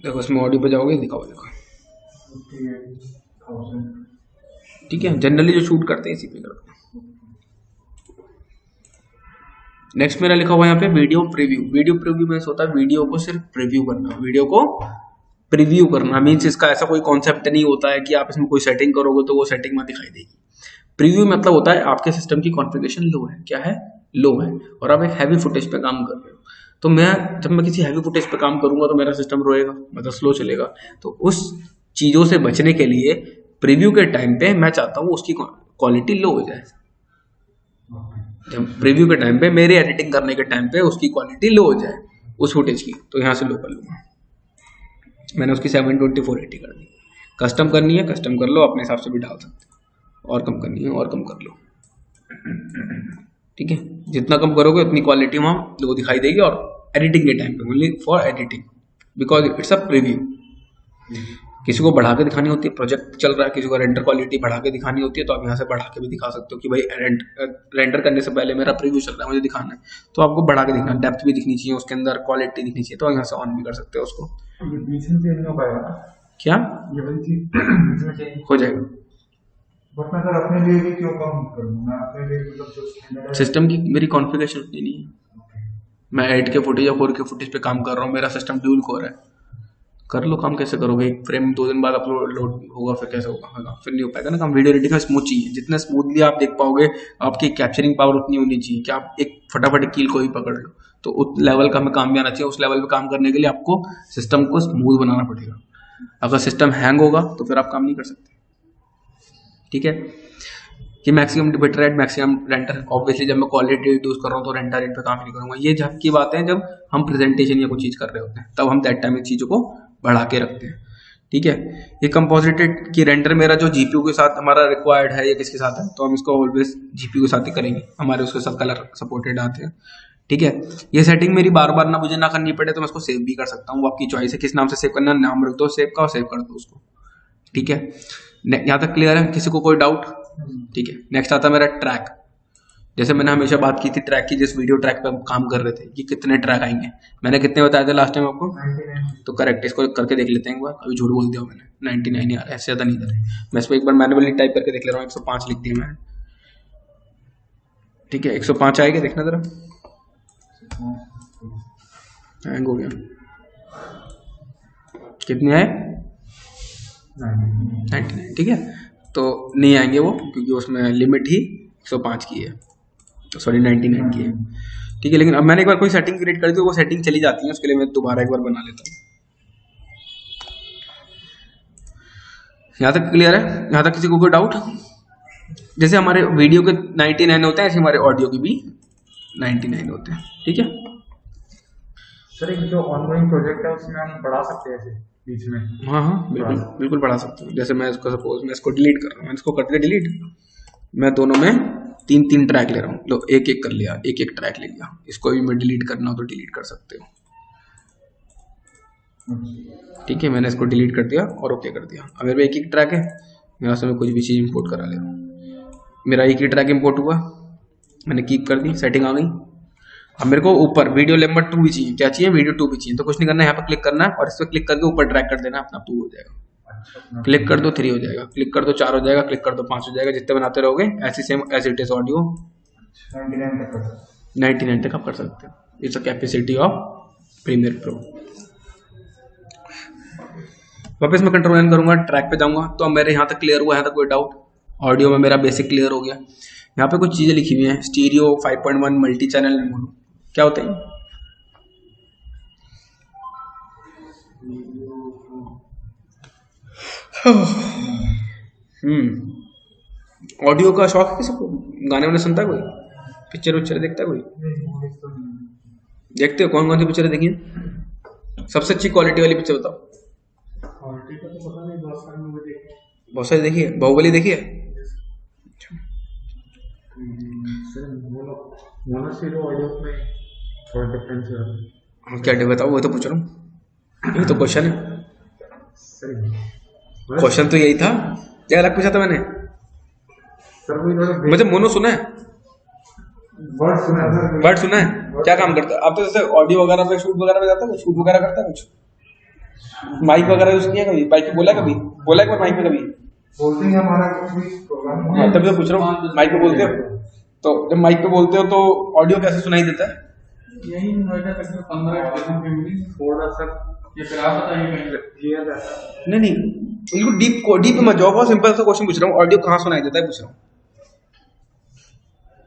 देखो इसमें ऑडियो पे जाओगे दिखाओ, देखो ठीक है। जनरली जो शूट करते हैं इसी पे करते हैं। नेक्स्ट मेरा लिखा हुआ है यहाँ पे वीडियो प्रीव्यू। वीडियो प्रीव्यू में होता है वीडियो को सिर्फ प्रीव्यू करना, वीडियो को प्रीव्यू करना मीन्स इसका ऐसा कोई कॉन्सेप्ट नहीं होता है कि आप इसमें कोई सेटिंग करोगे तो वो सेटिंग में दिखाई देगी। प्रीव्यू मतलब होता है आपके सिस्टम की कॉन्फ़िगरेशन लो है, क्या है, लो है, और आप एक हैवी फुटेज पे काम कर रहे हो। तो जब मैं किसी हैवी फुटेज पे काम करूंगा तो मेरा सिस्टम रोएगा, मतलब स्लो चलेगा। तो उस चीजों से बचने के लिए प्रीव्यू के टाइम पे मैं चाहता हूँ उसकी क्वालिटी लो हो जाए। जब प्रीव्यू के टाइम पे, मेरे एडिटिंग करने के टाइम पे उसकी क्वालिटी लो हो जाए उस फुटेज की, तो यहाँ से लो कर लूंगा। मैंने उसकी 720x480 कर दी। कस्टम करनी है कस्टम कर लो, अपने हिसाब से भी डाल सकते हो, और कम करनी है और कम कर लो, ठीक है। जितना कम करोगे उतनी क्वालिटी वहाँ लो दिखाई देगी, और एडिटिंग के टाइम पे only for editing, because it's a preview. किसी को बढ़ा के दिखानी होती है, प्रोजेक्ट चल रहा है, किसी को रेंडर क्वालिटी बढ़ा के दिखानी होती है, तो आप यहाँ से बढ़ा के भी दिखा सकते हो कि भाई रेंडर करने से पहले मेरा प्रीव्यू चल रहा है, मुझे दिखाना है, तो आपको बढ़ा के दिखाना, डेप्थ भी दिखनी चाहिए उसके अंदर, क्वालिटी दिखनी चाहिए, तो यहाँ से ऑन भी कर सकते हो उसको। क्या हो जाएगा? बट मैं सर अपने लिए भी क्यों कम करूं? मैं अपने लिए मतलब जो स्टैंडर्ड सिस्टम की मेरी कॉन्फ़िगरेशन उतनी नहीं है। मैं 8 के फुटेज या 4 के फुटेज पे काम कर रहा हूँ, मेरा सिस्टम ड्यूल कोर है। कर लो काम, कैसे करोगे? एक फ्रेम 2 दिन बाद अपलोड लोड होगा, फिर कैसे होगा? फिर नहीं हो पाएगा ना काम। वीडियो एडिटिंग में स्मूथ चाहिए, जितना स्मूथली आप देख पाओगे, आपकी कैप्चरिंग पावर उतनी होनी चाहिए कि आप एक फटाफट कील को ही पकड़ लो। तो उस लेवल का हमें काम भी आना चाहिए। उस लेवल पे काम करने के लिए आपको सिस्टम को स्मूथ बनाना पड़ेगा। अगर सिस्टम हैंग होगा तो फिर आप काम नहीं कर सकते, ठीक है। कि maximum bit rate, maximum render, obviously जब मैं क्वालिटी यूज कर रहा हूँ तो रेंडर रेट पे काम नहीं करूंगा। ये जब की बात है जब हम प्रेजेंटेशन या कोई चीज कर रहे होते हैं, तब हम दैट टाइम इन चीजों को बढ़ा के रखते हैं, ठीक है। ये कंपोजिटेड की रेंडर मेरा जो जीपीयू के साथ हमारा रिक्वायर्ड है या किसके साथ है, तो हम इसको ऑलवेज जीपीयू के साथ ही करेंगे, हमारे उसके साथ कलर सपोर्टेड आते हैं, ठीक है। ये सेटिंग मेरी बार बार ना मुझे ना करनी पड़े, तो मैं इसको सेव भी कर सकता हूँ। वो आपकी चॉइस है किस नाम से सेव करना, नाम रख दो सेव का और सेव कर दो उसको, ठीक है। यहाँ तक क्लियर है? किसी को कोई डाउट? ठीक है। नेक्स्ट आता है मेरा ट्रैक। जैसे मैंने हमेशा बात की थी ट्रैक की, जिस वीडियो ट्रैक पे हम काम कर रहे थे कि कितने ट्रैक आएंगे, मैंने कितने बताए थे लास्ट टाइम आपको? 99। तो करेक्ट, इसको करके देख लेते हैं एक बार। अभी झूठ बोल दिया मैंने, 99 यार, ऐसे ज़्यादा नहीं करे। मैं इसको एक बार मैनुअली टाइप करके देख ले रहा हूँ। 105 लिख दिया मैंने, ठीक है। 105 आएगा, देखना जरा। हैंग हो गया, कितने आए? 99, ठीक है। तो नहीं आएंगे वो, क्योंकि उसमें लिमिट ही 105 की है, सॉरी 99 की है, ठीक है। लेकिन अब मैंने एक बार कोई सेटिंग क्रिएट कर दी तो वो सेटिंग चली जाती है, उसके लिए मैं दोबारा एक बार बना लेता हूँ। यहाँ तक क्लियर है? यहाँ तक किसी को कोई डाउट? जैसे हमारे वीडियो के 99 होते हैं, ऐसे हमारे ऑडियो के भी 99 होते हैं, ठीक है। सर एक जो ऑनगोइंग प्रोजेक्ट है उसमें हम बढ़ा सकते हैं ऐसे बीच में? हाँ हाँ बिल्कुल बिल्कुल बढ़ा सकते हो। जैसे मैं इसको सपोज मैं इसको डिलीट कर रहा हूँ, मैं इसको करके डिलीट, मैं दोनों में तीन तीन ट्रैक ले रहा हूँ, लो एक एक कर लिया, एक एक ट्रैक ले लिया। इसको भी मैं डिलीट करना हो तो डिलीट कर सकते हो, ठीक है। मैंने इसको डिलीट कर दिया और ओके कर दिया। अब मेरे एक एक ट्रैक है, यहाँ से मैं कुछ भी चीज़ इंपोर्ट करा ले रहा हूँ। मेरा एक ही ट्रैक इंपोर्ट हुआ, मैंने कीप कर दी, सेटिंग आ गई। अब मेरे को ऊपर वीडियो नंबर 2 भी चाहिए, क्या चाहिए, वीडियो 2 भी चाहिए। तो कुछ नहीं करना है, यहाँ पर क्लिक करना है और इस पर क्लिक करके ऊपर ड्रैग कर देना, अपना 2 हो जाएगा। क्लिक कर दो 3 हो जाएगा, क्लिक कर दो 4 हो जाएगा, क्लिक कर दो 5 हो जाएगा। जितने बनाते रहोगे ऐसी same as it is audio 99 तक आप कर सकते हो। It's a capacity of Premiere Pro. वापस मैं कंट्रोल एन करूंगा, ट्रैक पे जाऊंगा। तो अब मेरे यहाँ तक क्लियर हुआ है, तो कोई डाउट? ऑडियो में मेरा बेसिक क्लियर हो गया। यहाँ पे कुछ चीजें लिखी हुई हैं, स्टीरियो 5.1 मल्टी चैनल मोनो, क्या होते हैं? ऑडियो का शौक है किसी को? गाने वाने सुनता है कोई? पिक्चर विक्चर देखता है कोई? देखते हो? कौन कौन सी पिक्चर देखी है? सबसे अच्छी क्वालिटी वाली पिक्चर बताओ। क्वालिटी का तो पता नहीं, बहुत सारी देखी है। बाहुबली देखी है? हाँ क्या बताओ, वो तो पूछ रहा हूँ, ये तो क्वेश्चन है। क्वेश्चन तो यही था, क्या अलग पूछा था मैंने? मुझे मोनो सुना है, वर्ड सुना है। क्या काम करता है? आप तो जैसे ऑडियो वगैरह पे शूट वगैरह पे जाता है, शूट वगैरह करता है कुछ? माइक वगैरह यूज किया कभी? माइक पे बोला कभी? बोला एक बार माइक पे कभी? बोलते हैं हमारा कुछ भी प्रोग्राम। हाँ तभी तो पूछ रहा हूँ, माइक पे बोलते हो तो जब माइक पे बोलते हो तो ऑडियो कैसे सुनाई देता है? यही नोएडा तक 15 थोड़ा सा ये फिर आप बताइए। नहीं बिल्कुल डीप मत जाओ, बहुत सिंपल सा क्वेश्चन पूछ रहा हूँ। ऑडियो कहाँ सुनाई देता है पूछ रहा हूँ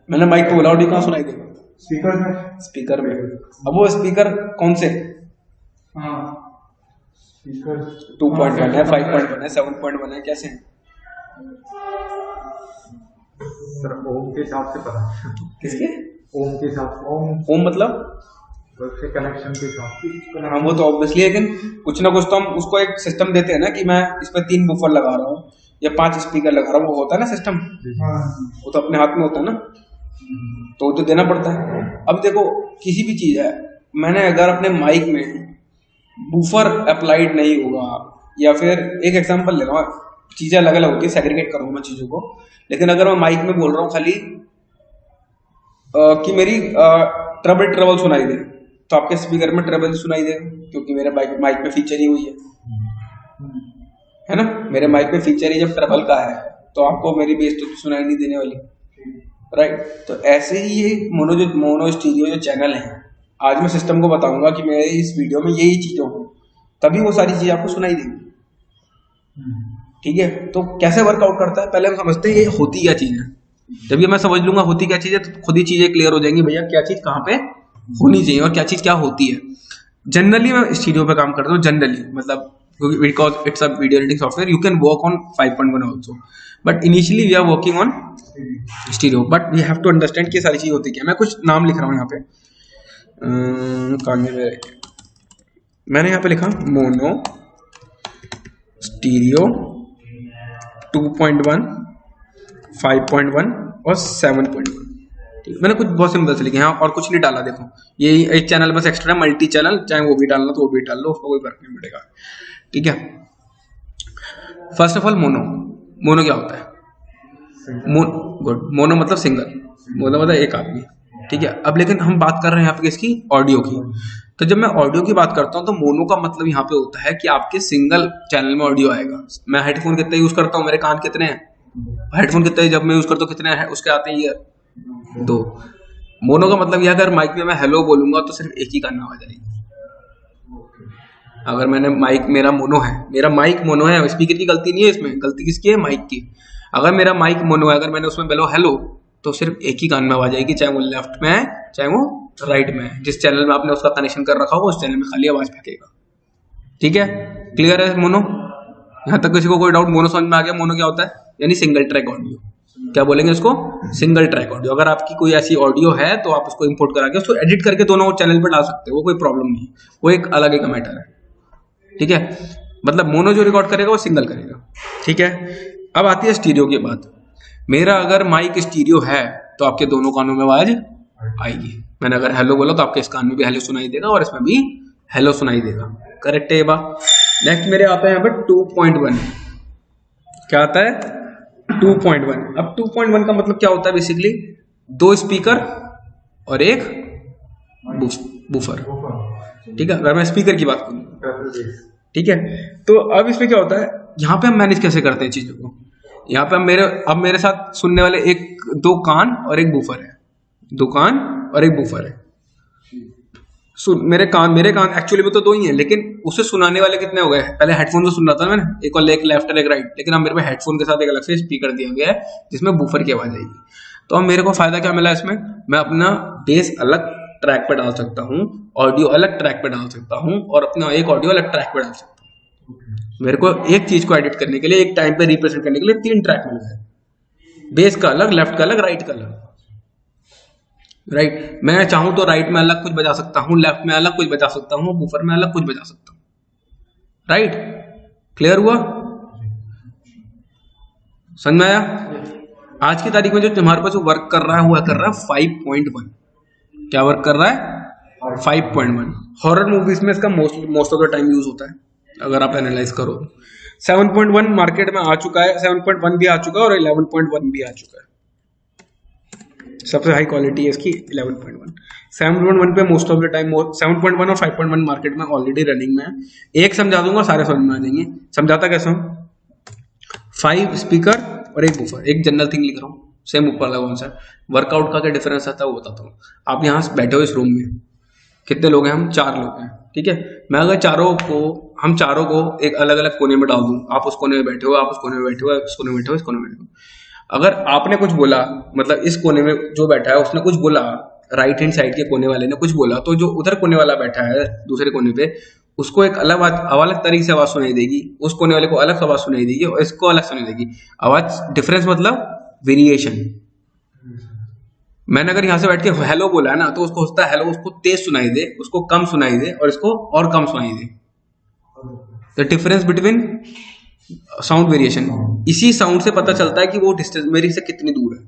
मैंने। माइक पे बोला ऑडियो कहाँ सुनाई देगा? स्पीकर में। स्पीकर में। अब वो स्पीकर कौन से? हाँ स्पीकर 2.1 है, 5.1 है, 7.1 है, कैसे है? सर ओम के हिसाब से पता। किसके? ओम के हिसाब से। ओम मतलब उसके कनेक्शन के हिसाब से। हाँ वो तो ऑब्वियसली, लेकिन कुछ ना कुछ तो हम उसको एक सिस्टम देते हैं ना कि मैं इस पर 3 बूफर लगा रहा हूँ या 5 स्पीकर लगा रहा हूँ, वो होता है ना सिस्टम। वो तो अपने हाथ में होता है ना, तो वो तो देना पड़ता है। अब देखो किसी भी चीज है, मैंने अगर अपने माइक में बूफर अप्लाइड नहीं होगा, या फिर एक एग्जांपल ले रहा हूँ, चीजें अलग अलग होती है, सेग्रीगेट करूंगा मैं चीजों को। लेकिन अगर मैं माइक में बोल रहा हूँ खाली कि मेरी ट्रबल सुनाई दे, तो आपके स्पीकर में ट्रबल सुनाई देगा, क्योंकि मेरे माइक में फीचर ही हुई है ना। मेरे माइक में फीचर ही जब ट्रबल का है तो आपको मेरी बेस तो सुनाई नहीं देने वाली, राइट। तो ऐसे ही ये मोनो स्टीरियो जो चैनल है, आज मैं सिस्टम को बताऊंगा कि मेरे इस वीडियो में यही चीजें हों, तभी वो सारी चीजें आपको सुनाई देंगी, ठीक है। तो कैसे वर्कआउट करता है, पहले हम समझते हैं ये होती क्या चीज है। जब ये मैं समझ लूंगा होती क्या चीज है, तो खुद ही चीजें क्लियर हो जाएंगी, भैया क्या चीज कहाँ पे होनी चाहिए और क्या चीज क्या होती है। जनरली मैं स्टीरियो पे काम करता हूँ, जनरली मतलब because it's a video editing software, you can work on 5.1 also, but initially we are working on stereo. But we have to understand कि सारी चीज होती क्या। मैं कुछ नाम लिख रहा हूँ यहाँ पे, मैंने यहाँ पे लिखा मोनो स्टीरियो 2.1 5.1 और 7.1, ठीक। मैंने कुछ बहुत सिंपल से लिखे हैं और कुछ नहीं डाला। देखो ये एक चैनल बस एक्स्ट्रा मल्टी चैनल, चाहे वो भी डालना तो वो भी डाल लो, उसको कोई फर्क नहीं पड़ेगा, ठीक है। फर्स्ट ऑफ ऑल मोनो क्या होता है? गुड। मोनो मतलब सिंगल, मोनो मतलब एक आदमी, ठीक है। अब लेकिन हम बात कर रहे हैं यहाँ पे किसकी? ऑडियो की। तो जब मैं ऑडियो की बात करता हूँ तो मोनो का मतलब यहाँ पे होता है कि आपके सिंगल चैनल में ऑडियो आएगा। मैं हेडफोन कितने यूज करता हूँ, मेरे कान कितने हैं, हेडफोन कितने जब मैं यूज करता हूँ कितने हैं उसके आते हैं, ये 2। मोनो का मतलब यह, अगर माइक में मैं हेलो बोलूंगा तो सिर्फ एक ही कान में आवाज आएगी। अगर मैंने माइक, मेरा मोनो है, मेरा माइक मोनो है, स्पीकर की गलती नहीं है इसमें, गलती किसकी है? माइक की। अगर मेरा माइक मोनो है, अगर मैंने उसमें बोला हेलो, तो सिर्फ एक ही कान में आवाज आएगी, चाहे वो लेफ्ट में है चाहे वो राइट में है। जिस चैनल में आपने उसका कनेक्शन कर रखा हो उस चैनल में खाली आवाज फेंकेगा, ठीक है। क्लियर है मोनो? यहाँ तक किसी को कोई डाउट? मोनो समझ में आ गया? मोनो क्या होता है? यानी सिंगल ट्रैक ऑडियो। क्या बोलेंगे इसको? Single track audio. अगर आपकी कोई ऐसी ऑडियो है तो आप उसको इंपोर्ट करा के उसको एडिट करके दोनों चैनल पर डाल सकते हो, वो कोई प्रॉब्लम नहीं है, वो एक अलग एक मैटर है, ठीक है। मतलब मोनो जो रिकॉर्ड करेगा वो सिंगल करेगा, ठीक है। अब आती है स्टीरियो की बात। मेरा अगर माइक स्टीरियो है तो आपके दोनों कानों में आवाज आएगी। मैंने अगर हेलो बोला तो आपके इस कान में भी हेलो सुनाई देगा और इसमें भी हेलो सुनाई देगा। करेक्ट है ये बात। नेक्स्ट मेरे आता है यहाँ पर 2.1। क्या आता है? 2.1। अब 2.1 का मतलब क्या होता है? बेसिकली 2 स्पीकर और एक बूफर। ठीक है, अगर मैं स्पीकर की बात करूँ, ठीक है। तो अब इसमें क्या होता है, यहाँ पे हम मैनेज कैसे करते हैं चीजों को। यहाँ पे अब मेरे साथ सुनने वाले 2 कान और एक बूफर है, 2 कान और एक बूफर है। मेरे कान एक्चुअली में तो 2 ही हैं, लेकिन उसे सुनाने वाले कितने हो गए? पहले हेडफोन से सुन रहा था मैंने, एक लेफ्ट और एक राइट, लेकिन अब मेरे पे हेडफोन के साथ एक अलग से स्पीकर दिया गया है जिसमें बूफर की आवाज आएगी। तो अब मेरे को फायदा क्या मिला इसमें? मैं अपना बेस अलग ट्रैक पे डाल सकता हूँ, ऑडियो अलग ट्रैक पे डाल सकता हूँ और अपना एक ऑडियो अलग ट्रैक पे डाल सकता हूँ। मेरे को एक चीज को एडिट करने के लिए, एक टाइम पे रिप्रेजेंट करने के लिए 3 ट्रैक मिल गए, बेस का अलग, लेफ्ट का अलग, राइट का अलग। राइट, मैं चाहूं तो राइट में अलग कुछ बजा सकता हूं, लेफ्ट में अलग कुछ बजा सकता हूं, बूफर में अलग कुछ बजा सकता हूं। राइट, क्लियर हुआ? समझ में आया? आज की तारीख में जो तुम्हारे पास वर्क कर रहा है हुआ कर रहा है 5.1। क्या वर्क कर रहा है? 5.1। हॉरर मूवीज में इसका most of the time use होता है, अगर आप एनालाइज करो। 7.1 मार्केट में आ चुका है, 7.1 भी आ चुका है और 11.1 भी आ चुका है। सबसे हाई क्वालिटी है इसकी 11.1। 7.1 पे मोस्ट ऑफ द टाइम 7.1 और 5.1 मार्केट में ऑलरेडी रनिंग में है। एक समझा दूंगा, सारे समझ में आ जाएंगे। समझाता कैसे हूँ? 5 स्पीकर और एक बूफर, एक जनरल थिंग लिख रहा हूँ, सेम ऊपर लगा कौन सा। वर्कआउट का क्या डिफरेंस आता है वो बताता हूँ। आप यहाँ बैठे हो इस रूम में, कितने लोग हैं? हम 4 लोग हैं, ठीक है। मैं अगर हम चारों को एक अलग अलग कोने में डाल दूं, आप उस कोने में बैठे हो, आप उस कोने में बैठे हो, इस कोने में बैठे हो, इस कोने में बैठे हो। अगर आपने कुछ बोला, मतलब इस कोने में जो बैठा है उसने कुछ बोला, राइट हैंड साइड के कोने वाले ने कुछ बोला, तो जो उधर कोने वाला बैठा है दूसरे कोने पे, उसको एक अलग तरीके से आवाज सुनाई देगी, उस कोने वाले को अलग आवाज सुनाई देगी और इसको अलग सुनाई देगी। आवाज डिफरेंस मतलब वेरिएशन। मैंने अगर यहाँ से बैठ के हेलो बोला है ना, तो उसको होता है हेलो, उसको तेज सुनाई दे, उसको कम सुनाई दे और इसको और कम सुनाई दे। The difference between sound variation. इसी साउंड से पता चलता है कि वो डिस्टेंस मेरे से कितनी दूर है।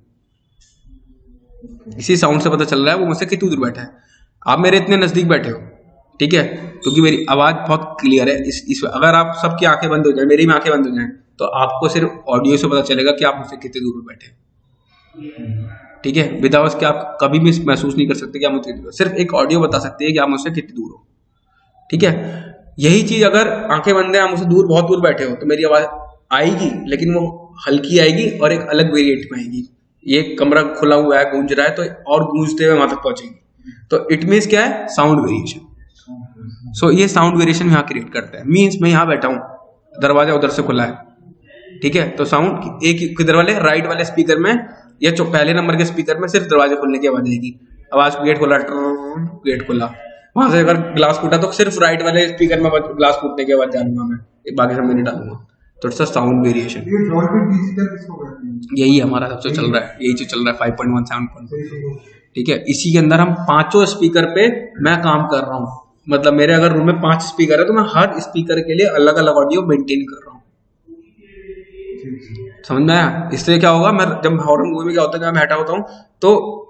इसी साउंड से पता चल रहा है वो मुझसे कितनी दूर बैठा है। आप मेरे इतने नजदीक बैठे हो, ठीक है, क्योंकि मेरी आवाज बहुत क्लियर है। अगर आप सबकी आंखें बंद हो जाए, मेरी भी आंखें बंद हो जाए, तो आपको सिर्फ ऑडियो से पता चलेगा कि आप मुझसे कितनी दूर बैठे, ठीक है। विदाउट कि आप कभी भी महसूस नहीं कर सकते कि आप मुझसे कितनी दूर, सिर्फ एक ऑडियो बता सकती है कि आप मुझसे कितनी दूर हो, ठीक है। यही चीज अगर आंखें बंद है, आप मुझसे दूर, बहुत दूर बैठे हो, तो मेरी आवाज आएगी, लेकिन वो हल्की आएगी और एक अलग वेरिएंट में आएगी। ये कमरा खुला हुआ है, गूंज रहा है, तो और गूंजते हुए वहां तक पहुंचेगी। तो इट मीन्स क्या है? Sound variation. सो ये साउंड वेरिएशन यहाँ क्रिएट करता है। मीन्स मैं यहाँ बैठा हूँ, दरवाजा उधर से खुला है, ठीक है, तो साउंड एक किधर वाले, राइट वाले स्पीकर में या पहले नंबर के स्पीकर में सिर्फ दरवाजे खुलने की आवाज आएगी। आवाज गेट खोला, गेट खुला, वहां से अगर ग्लास फूटा तो सिर्फ राइट वाले स्पीकर में ग्लास फूटने की आवाज डालूंगा मैं, बाकी सब मैं नहीं डालूंगा। तो इट्स अ साउंड वेरिएशन। यही हमारा सबसे चल रहा है, यही चीज चल रहा है 5.1 7.1, ठीक है। इसी के अंदर हम 5 स्पीकर पे मैं काम कर रहा हूँ। मतलब मेरे अगर रूम में 5 स्पीकर है तो मैं हर स्पीकर के लिए अलग अलग ऑडियो मेंटेन कर रहा हूँ। समझ में आया? इससे क्या होगा, मैं जब हॉरर मूवी में क्या होता है, मैं बैठा होता हूँ तो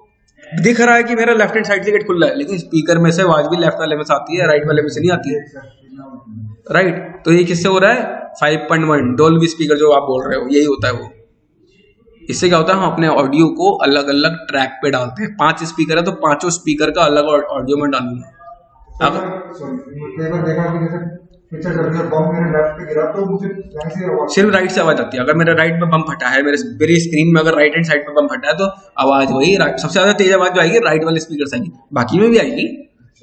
दिख रहा है कि मेरा लेफ्ट हैंड साइड से गेट खुल रहा है, लेकिन स्पीकर में से आवाज भी लेफ्ट वाले में से आती है, राइट वाले में से नहीं आती है। राइट, तो ये किससे हो रहा है? 5.1 डोल्बी स्पीकर जो आप बोल रहे हो, यही होता है वो। इससे क्या होता है, हम अपने ऑडियो को अलग अलग ट्रैक पे डालते हैं। 5 स्पीकर है तो 5 स्पीकर का अलग ऑडियो में डालूंगा। सिर्फ राइट से आवाज आती है। अगर मेरे राइट में बम फटा है, मेरी स्क्रीन में अगर राइट हैंड साइड पे बम फटा है, तो आवाज वही सबसे ज्यादा तेज आवाज जो आएगी राइट वाले स्पीकर से आएगी, बाकी में भी आएगी,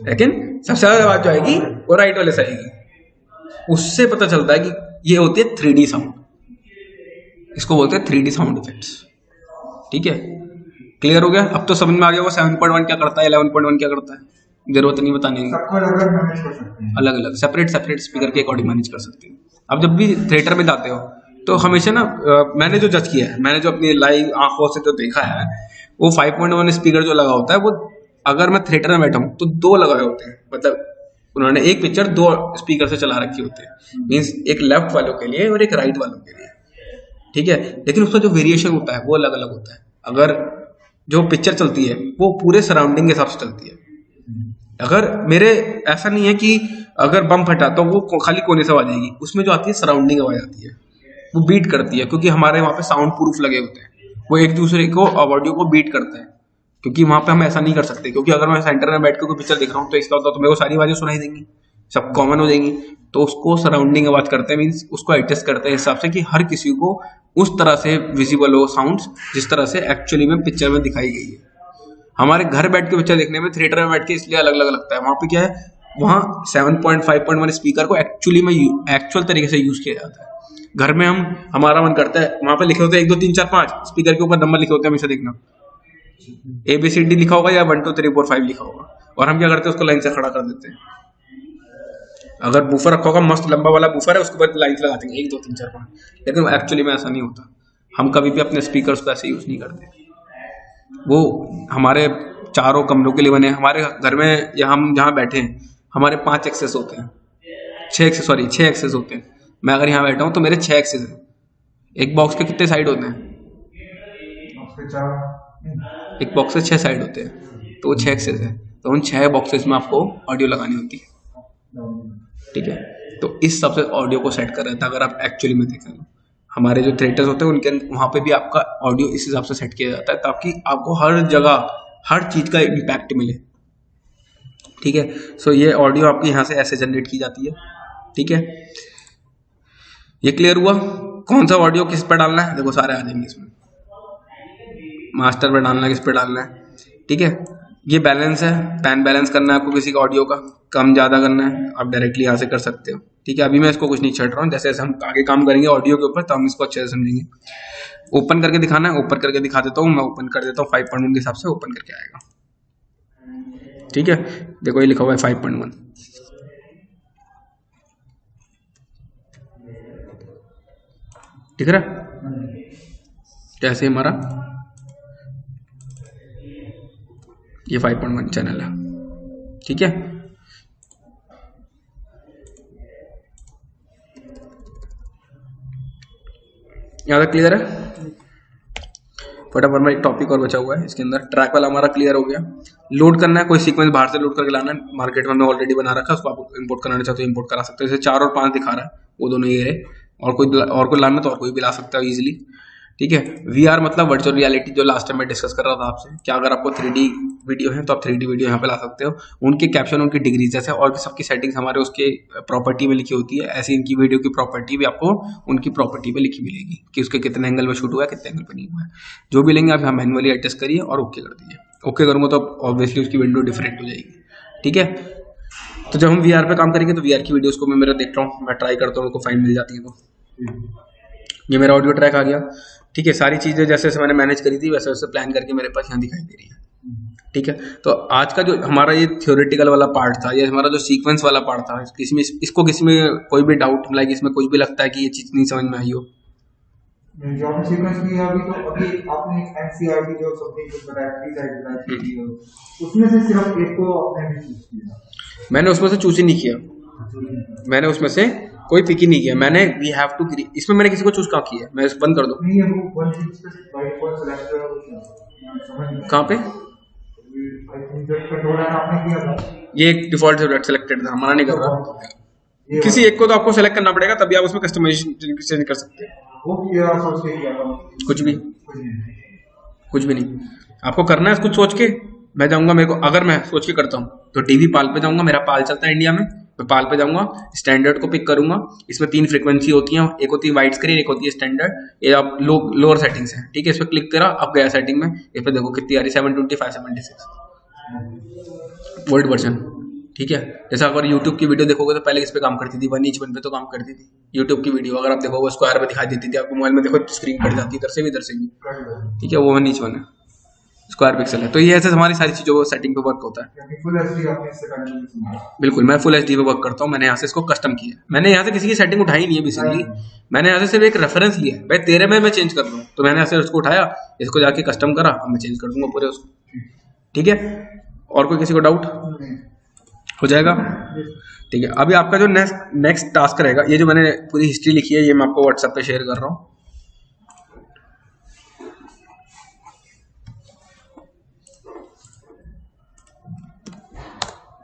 लेकिन सबसे ज्यादा आवाज जो आएगी वो राइट वाले से आएगी। उससे पता चलता है कि ये होती है 3D साउंड, इसको बोलते हैं 3D साउंड इफेक्ट्स, ठीक है। क्लियर हो गया? अब तो समझ में आ गया वो 7.1 क्या करता है, 11.1 क्या करता है। जरूरत नहीं बताने की, अलग अलग सेपरेट स्पीकर के अकॉर्डिंग मैनेज कर सकते हैं। अब जब भी थिएटर में जाते हो तो हमेशा ना, मैंने जो जज किया है, मैंने जो अपनी लाइव आंखों से जो देखा है, वो 5.1 स्पीकर जो लगा होता है, वो अगर मैं थिएटर में बैठा हूँ तो 2 लगाए होते हैं। मतलब उन्होंने एक पिक्चर 2 स्पीकर से चला रखी होती है, मीन्स एक लेफ्ट वालों के लिए और एक राइट वालों के लिए, ठीक है। लेकिन उसका जो वेरिएशन होता है वो अलग अलग होता है। अगर जो पिक्चर चलती है वो पूरे सराउंडिंग के हिसाब से चलती है। अगर मेरे ऐसा नहीं है कि अगर बम फटा तो वो खाली कोने से आवाज आएगी, उसमें जो आती है सराउंडिंग आवाज आती है, वो बीट करती है, क्योंकि हमारे वहाँ पे साउंड प्रूफ लगे होते हैं, वो एक दूसरे को ऑडियो को बीट करते हैं। क्योंकि वहाँ पे हम ऐसा नहीं कर सकते, क्योंकि अगर मैं सेंटर में बैठ के कोई पिक्चर देख रहा हूँ तो इसका होता तो मेरे को सारी आवाजें सुनाई देंगी, सब कॉमन हो जाएंगी। तो उसको सराउंडिंग आवाज करते हैं, मीन्स उसको एडजस्ट करते हैं इस हिसाब से कि हर किसी को उस तरह से विजिबल हो साउंड्स जिस तरह से एक्चुअली में पिक्चर में दिखाई गई है। हमारे घर बैठ के पिक्चर देखने में थिएटर में बैठ के इसलिए अलग अलग लगता है। वहां पे क्या है, वहाँ 7.5.1 स्पीकर को एक्चुअली में एक्चुअल तरीके से यूज किया जाता है। घर में हम हमारा मन करता है, वहां पे लिखे होते हैं 1 2 3 4 5, स्पीकर के ऊपर नंबर लिखे होते हैं, हमेशा देखना ABCD लिखा होगा या 1 2 3 4 5 लिखा होगा, और हम क्या करते हैं उसको लाइन से खड़ा कर देते हैं। अगर बूफर रखा होगा मस्त लंबा वाला बूफर है, उसके ऊपर लाइन लगा देंगे 1 2 3 4 5, लेकिन एक्चुअली में ऐसा नहीं होता। हम कभी भी अपने स्पीकर को ऐसे यूज नहीं करते, वो हमारे चारों कमरों के लिए बने। हमारे घर में या हम जहाँ बैठे हैं हमारे 5 एक्सेस होते हैं, 6 एक्सेस होते हैं। मैं अगर यहाँ बैठा हूँ तो मेरे 6 एक्सेस हैं। एक बॉक्स के कितने साइड होते हैं? एक बॉक्स के 6 साइड होते हैं, तो वो 6 एक्सेस है। तो उन 6 बॉक्सेस में आपको ऑडियो लगानी होती है, ठीक है। तो इस सबसे ऑडियो को सेट कर रहा था। अगर आप एक्चुअली में देखें हमारे जो थिएटर्स होते हैं उनके वहाँ पे भी आपका ऑडियो इस हिसाब से सेट किया जाता है ताकि आपको हर जगह हर चीज का इम्पैक्ट मिले, ठीक है। सो ये ऑडियो आपकी यहाँ से ऐसे जनरेट की जाती है, ठीक है। ये क्लियर हुआ कौन सा ऑडियो किस पे डालना है? देखो सारे आ जाएंगे इसमें, मास्टर पे डालना है, किस पे डालना है, ठीक है। ये बैलेंस है, पैन बैलेंस करना है आपको किसी का ऑडियो का, कम ज्यादा करना है आप डायरेक्टली यहाँ से कर सकते हो, ठीक है। अभी मैं इसको कुछ नहीं छट रहा हूँ, जैसे जैसे हम आगे काम करेंगे ऑडियो के ऊपर तो हम इसको अच्छे से समझेंगे। ओपन करके दिखाना है, ओपन करके दिखा देता हूँ मैं, ओपन कर देता हूँ 5.1 के हिसाब से ओपन करके आएगा, ठीक है। देखो ये लिखा हुआ है 5.1, दिख रहा है कैसे हमारा ये 5.1 चैनल है, ठीक है। यहाँ तक क्लियर है? फटाफट में एक टॉपिक और बचा हुआ है इसके अंदर, ट्रैक वाला हमारा क्लियर हो गया। लोड करना है, कोई सीक्वेंस बाहर से लोड करके लाना है, मार्केट में हमने ऑलरेडी बना रखा है, उसको आप इंपोर्ट कराना चाहते हो इंपोर्ट करा सकते हो। जैसे 4 और 5 दिखा रहा है वो दोनों ये है, और कोई लाना तो और कोई भी ला सकता है इजीली, ठीक है। VR मतलब वर्चुअल रियलिटी, जो लास्ट टाइम मैं डिस्कस कर रहा था आपसे, क्या अगर आपको 3D वीडियो है तो आप 3D वीडियो यहाँ पे ला सकते हो। उनके कैप्शन, उनकी डिग्री जैसे और भी सबकी सेटिंग्स हमारे उसके प्रॉपर्टी में लिखी होती है, ऐसी इनकी वीडियो की प्रॉपर्टी भी आपको उनकी प्रॉपर्टी में लिखी मिलेगी कि उसके कितने एंगल में शूट हुआ है, कितने एंगल पे नहीं हुआ है। जो भी लेंगे आप यहाँ मैनुअली एडजस्ट करिए और ओके कर दीजिए। ओके करूँगा तो ऑब्वियसली उसकी विंडो डिफरेंट हो जाएगी, ठीक है। तो जब हम VR पे काम करेंगे तो VR की वीडियोस को मैं मेरा देख रहा हूँ, मैं ट्राई करता हूँ, उनको फाइन मिल जाती है। तो ये मेरा ऑडियो ट्रैक आ गया, ठीक है। सारी चीजें जैसे जैसे मैंने मैनेज करी थी वैसे वैसे प्लान करके मेरे पास यहाँ दिखाई दे रही है, ठीक है। तो आज का जो हमारा ये थ्योरेटिकल वाला पार्ट था, ये हमारा जो सीक्वेंस वाला पार्ट था, इसको किसी में कोई भी डाउट, लाइक इसमें कुछ भी लगता है कि ये चीज नहीं समझ में आई हो? जो आपने सीक्वेंस किया अभी, तो अभी आपने NCERT जो सब्जेक्ट बताया उसमें से सिर्फ एक को आपने चूज किया। मैंने उसमें से चूज ही नहीं किया, मैंने उसमें से कोई पिक ही नहीं किया। मैंने वी हैव टू, इसमें मैंने किसी को चूज कहाँ किया? मैं बंद कर दूं? कहाँ पे? ये एक डिफॉल्ट सेलेक्टेड था, मना नहीं कर रहा। किसी एक को तो आपको सेलेक्ट करना पड़ेगा, तभी आप उसमें कस्टमाइजेशन चेंज कर सकते हैं। कुछ भी नहीं आपको करना है, कुछ सोच के। मैं जाऊंगा, मेरे को अगर मैं सोच के करता हूँ तो टीवी पाल पे जाऊंगा, मेरा पाल चलता है इंडिया में, मैं पाल पे जाऊंगा, स्टैंडर्ड को पिक करूंगा। इसमें 3 फ्रीक्वेंसी होती हैं, एक होती है वाइड स्क्रीन, एक होती है स्टैंडर्ड, ये आप लोअर सेटिंग्स है, ठीक है। इस पर क्लिक करा, अब गया सेटिंग में, इस पर देखो कितनी आ रही, 720 576 वोल्ट वर्जन, ठीक है। जैसा अगर यूट्यूब की वीडियो देखोगे तो पहले किस पे काम करती थी? 1:1 पे तो काम करती थी यूट्यूब की वीडियो। अगर आप देखोगे स्क्वायर पे दिखाई देती थी, आपको मोबाइल में देखो स्क्रीन कट जाती है इधर से भी इधर से भी, ठीक है। वो 1:1 है, स्क्वायर पिक्सल है। तो ये ऐसे हमारी सारी चीजों सेटिंग पे वर्क होता है। बिल्कुल, मैं फुल HD पे वर्क करता हूँ। मैंने यहाँ से इसको कस्टम किया, मैंने यहाँ से किसी की सेटिंग उठाई नहीं है बेसिकली, मैंने यहाँ से सिर्फ एक रेफरेंस लिया है, भाई तेरे में मैं चेंज कर दूँ, तो मैंने यहाँ से उसको उठाया, इसको जाके कस्टम करा, अब मैं चेंज कर दूंगा पूरे उसको, ठीक है। और कोई किसी को डाउट हो जाएगा? ठीक है। अभी आपका जो नेक्स्ट टास्क रहेगा, ये जो मैंने पूरी हिस्ट्री लिखी है ये मैं आपको व्हाट्सएप पे शेयर कर रहा हूँ।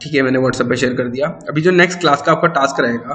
ठीक है, मैंने व्हाट्सएप पे शेयर कर दिया। अभी जो नेक्स्ट क्लास का आपका टास्क रहेगा